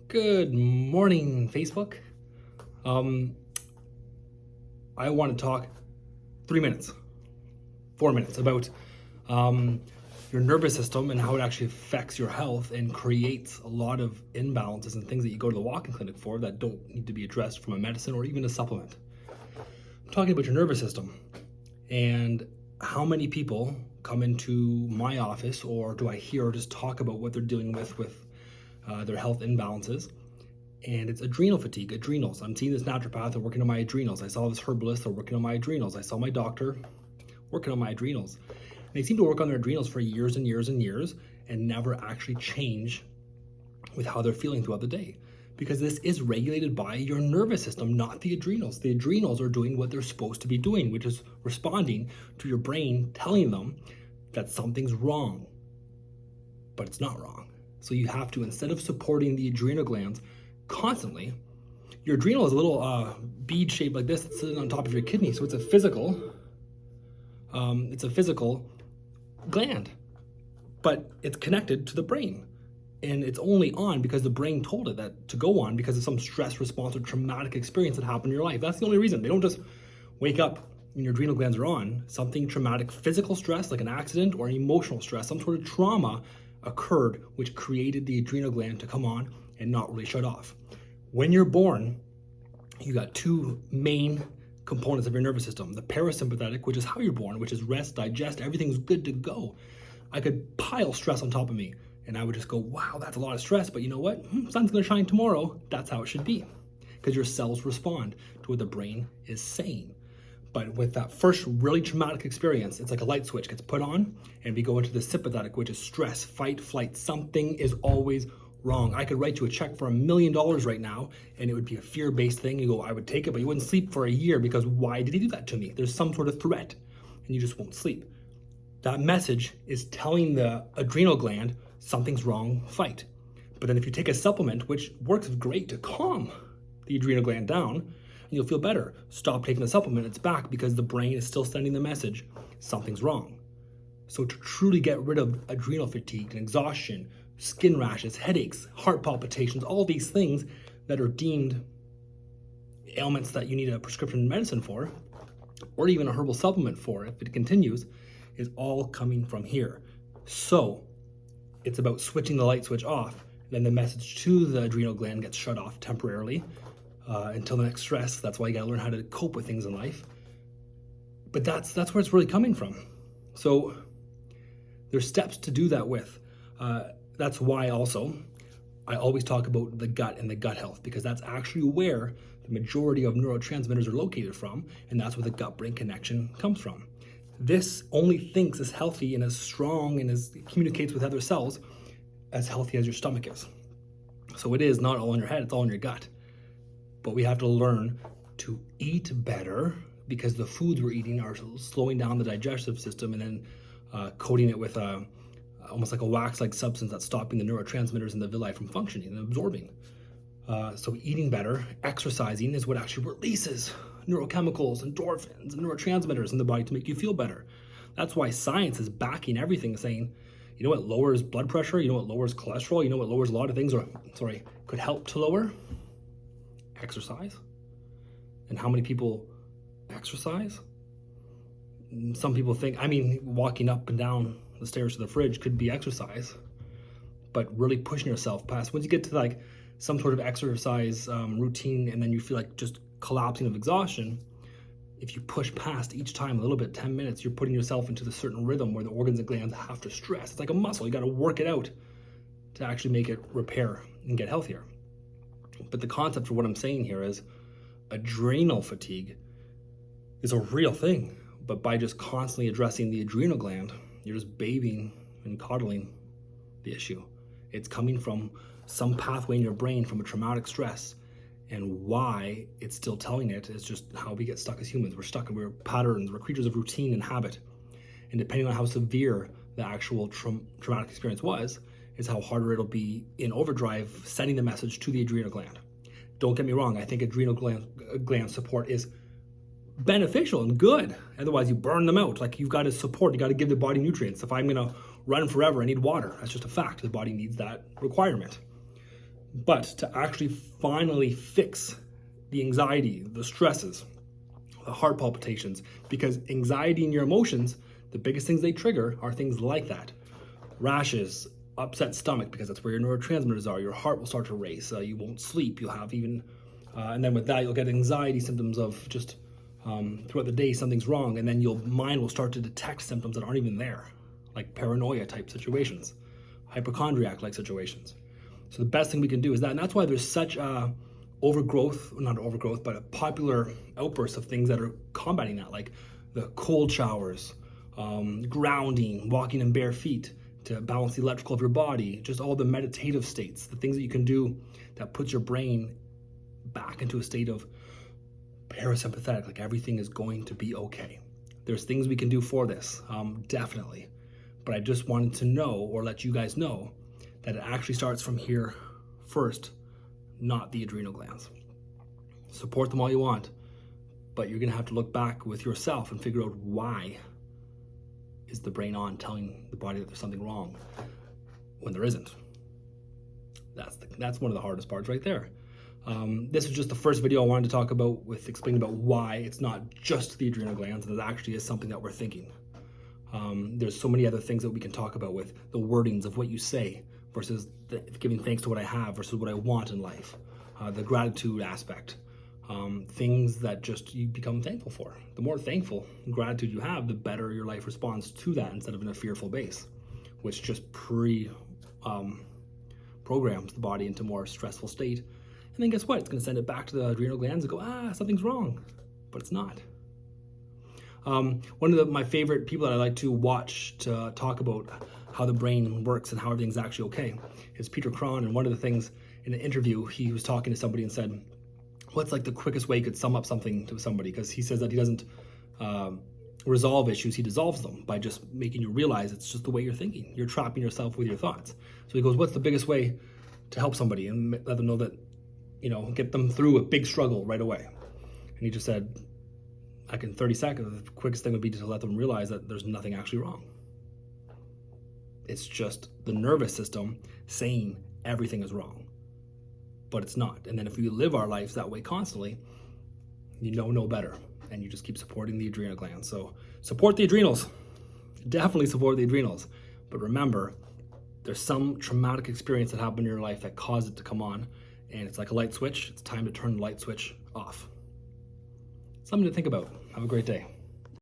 Good morning, Facebook. I want to talk 3 minutes, 4 minutes about your nervous system and how it actually affects your health and creates a lot of imbalances and things that you go to the walk-in clinic for that don't need to be addressed from a medicine or even a supplement. I'm talking about your nervous system and how many people come into my office, or do I hear or just talk about what they're dealing with their health imbalances. And it's adrenal fatigue, adrenals. I'm seeing this naturopath, they're working on my adrenals. I saw this herbalist, they're working on my adrenals. I saw my doctor working on my adrenals. And they seem to work on their adrenals for years and years and years and never actually change with how they're feeling throughout the day. Because this is regulated by your nervous system, not the adrenals. The adrenals are doing what they're supposed to be doing, which is responding to your brain telling them that something's wrong, but it's not wrong. So you have to, instead of supporting the adrenal glands constantly, your adrenal is a little bead shaped like this that's sitting on top of your kidney. So it's a physical gland, but it's connected to the brain. And it's only on because the brain told it that to go on because of some stress response or traumatic experience that happened in your life. That's the only reason. They don't just wake up and your adrenal glands are on. Something traumatic, physical stress like an accident or emotional stress, some sort of trauma occurred which created the adrenal gland to come on and not really shut off. When you're born, you got two main components of your nervous system. The parasympathetic, which is how you're born, which is rest, digest, everything's good to go. I could pile stress on top of me and I would just go, wow, that's a lot of stress, but you know what? Sun's gonna shine tomorrow. That's how it should be, because your cells respond to what the brain is saying. But with that first really traumatic experience, it's like a light switch gets put on and we go into the sympathetic, which is stress, fight, flight. Something is always wrong. I could write you a check for $1 million right now and it would be a fear-based thing. You go, I would take it, but you wouldn't sleep for a year because why did he do that to me? There's some sort of threat and you just won't sleep. That message is telling the adrenal gland something's wrong, fight. But then if you take a supplement, which works great to calm the adrenal gland down, you'll feel better. Stop taking the supplement, it's back because the brain is still sending the message, something's wrong. So to truly get rid of adrenal fatigue and exhaustion, skin rashes, headaches, heart palpitations, all these things that are deemed ailments that you need a prescription medicine for, or even a herbal supplement for if it continues, is all coming from here. So it's about switching the light switch off, then the message to the adrenal gland gets shut off temporarily, until the next stress. That's why you gotta learn how to cope with things in life. But that's where it's really coming from. So there's steps to do that with. That's why also I always talk about the gut and the gut health, because that's actually where the majority of neurotransmitters are located from, and that's where the gut-brain connection comes from. This only thinks as healthy and as strong and as communicates with other cells as healthy as your stomach is. So it is not all in your head, it's all in your gut. But we have to learn to eat better because the foods we're eating are slowing down the digestive system and then coating it with almost like a wax-like substance that's stopping the neurotransmitters in the villi from functioning and absorbing. So eating better, exercising is what actually releases neurochemicals, endorphins, and neurotransmitters in the body to make you feel better. That's why science is backing everything, saying, you know what lowers blood pressure, you know what lowers cholesterol, you know what lowers a lot of things, could help to lower? Exercise. And how many people exercise? Some people think, walking up and down the stairs to the fridge could be exercise, but really pushing yourself past, once you get to like some sort of exercise routine and then you feel like just collapsing of exhaustion, if you push past each time a little bit, 10 minutes, you're putting yourself into the certain rhythm where the organs and glands have to stress. It's like a muscle. You got to work it out to actually make it repair and get healthier. But the concept for what I'm saying here is adrenal fatigue is a real thing. But by just constantly addressing the adrenal gland, you're just babying and coddling the issue. It's coming from some pathway in your brain from a traumatic stress. And why it's still telling it is just how we get stuck as humans. We're stuck and we're patterns, we're creatures of routine and habit. And depending on how severe the actual traumatic experience was, is how harder it'll be in overdrive sending the message to the adrenal gland. Don't get me wrong, I think adrenal gland support is beneficial and good. Otherwise you burn them out. Like, you've got to support, you got to give the body nutrients. If I'm gonna run forever, I need water. That's just a fact. The body needs that requirement. But to actually finally fix the anxiety, the stresses, the heart palpitations, because anxiety and your emotions, the biggest things they trigger are things like that. Rashes, upset stomach, because that's where your neurotransmitters are. Your heart will start to race. You won't sleep. You'll have even, and then with that, you'll get anxiety symptoms of just throughout the day, something's wrong. And then your mind will start to detect symptoms that aren't even there, like paranoia type situations, hypochondriac like situations. So the best thing we can do is that, and that's why there's such a not overgrowth, but a popular outburst of things that are combating that, like the cold showers, grounding, walking in bare feet to balance the electrical of your body, just all the meditative states, the things that you can do that puts your brain back into a state of parasympathetic, like everything is going to be okay. There's things we can do for this, definitely. But I just wanted to know, or let you guys know, that it actually starts from here first, not the adrenal glands. Support them all you want, but you're gonna have to look back with yourself and figure out why is the brain on telling the body that there's something wrong when there isn't. That's one of the hardest parts right there. This is just the first video I wanted to talk about with explaining about why it's not just the adrenal glands, and it actually is something that we're thinking. There's so many other things that we can talk about with the wordings of what you say versus giving thanks to what I have versus what I want in life, the gratitude aspect, things that just you become thankful for. The more thankful and gratitude you have, the better your life responds to that instead of in a fearful base, which just programs the body into a more stressful state. And then guess what? It's going to send it back to the adrenal glands and go, something's wrong, but it's not. One of my favorite people that I like to watch to talk about how the brain works and how everything's actually okay is Peter Cron. And one of the things in an interview, he was talking to somebody and said, what's like the quickest way you could sum up something to somebody? Because he says that he doesn't resolve issues, he dissolves them by just making you realize it's just the way you're thinking. You're trapping yourself with your thoughts. So he goes, what's the biggest way to help somebody and let them know that, get them through a big struggle right away? And he just said, like in 30 seconds, the quickest thing would be to let them realize that there's nothing actually wrong. It's just the nervous system saying everything is wrong, but it's not. And then if we live our lives that way constantly, you know no better, and you just keep supporting the adrenal glands. So support the adrenals. Definitely support the adrenals. But remember, there's some traumatic experience that happened in your life that caused it to come on, and it's like a light switch. It's time to turn the light switch off. Something to think about. Have a great day.